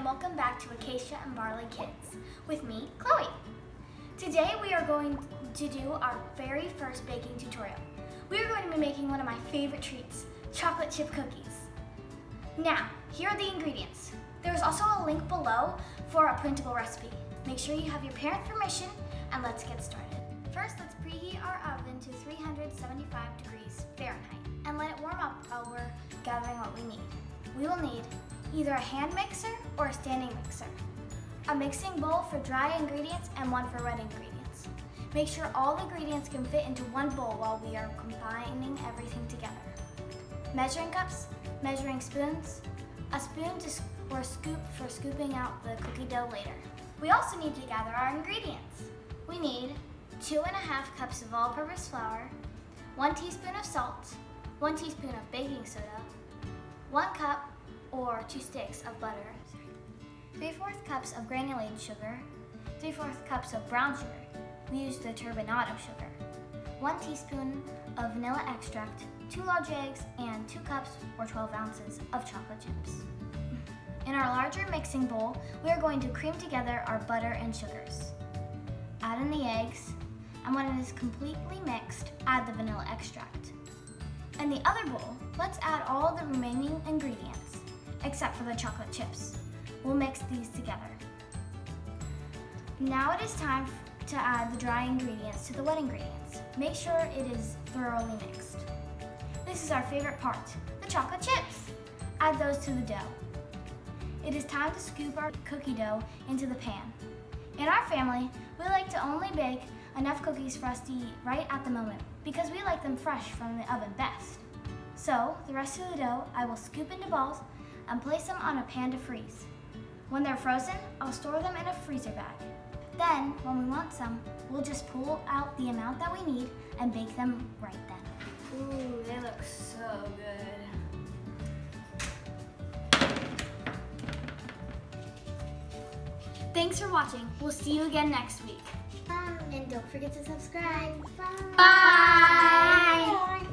welcome back to Acacia and Barley Kids with me, Chloe. Today we are going to do our very first baking tutorial. We are going to be making one of my favorite treats, chocolate chip cookies. Now, here are the ingredients. There is also a link below for a printable recipe. Make sure you have your parents' permission and let's get started. First, let's preheat our oven to 375 degrees Fahrenheit and let it warm up while we're gathering what we need. We will need either a hand mixer or a standing mixer, a mixing bowl for dry ingredients and one for wet ingredients. Make sure all the ingredients can fit into one bowl while we are combining everything together. Measuring cups, measuring spoons, a spoon or scoop for scooping out the cookie dough later. We also need to gather our ingredients. We need 2.5 cups of all-purpose flour, 1 teaspoon of salt, 1 teaspoon of baking soda, 1 cup or 2 sticks of butter, 3/4 cups of granulated sugar, 3/4 cups of brown sugar. We use the turbinado sugar, 1 teaspoon of vanilla extract, 2 large eggs, and 2 cups or 12 ounces of chocolate chips. In our larger mixing bowl, we are going to cream together our butter and sugars. Add in the eggs, and when it is completely mixed, add the vanilla extract. In the other bowl, let's add all the remaining ingredients, except for the chocolate chips. We'll mix these together. Now it is time to add the dry ingredients to the wet ingredients. Make sure it is thoroughly mixed. This is our favorite part, the chocolate chips. Add those to the dough. It is time to scoop our cookie dough into the pan. In our family, we like to only bake enough cookies for us to eat right at the moment because we like them fresh from the oven best. So, the rest of the dough I will scoop into balls and place them on a pan to freeze. When they're frozen, I'll store them in a freezer bag. Then, when we want some, we'll just pull out the amount that we need and bake them right then. Ooh, they look so good. Thanks for watching. We'll see you again next week. And don't forget to subscribe. Bye.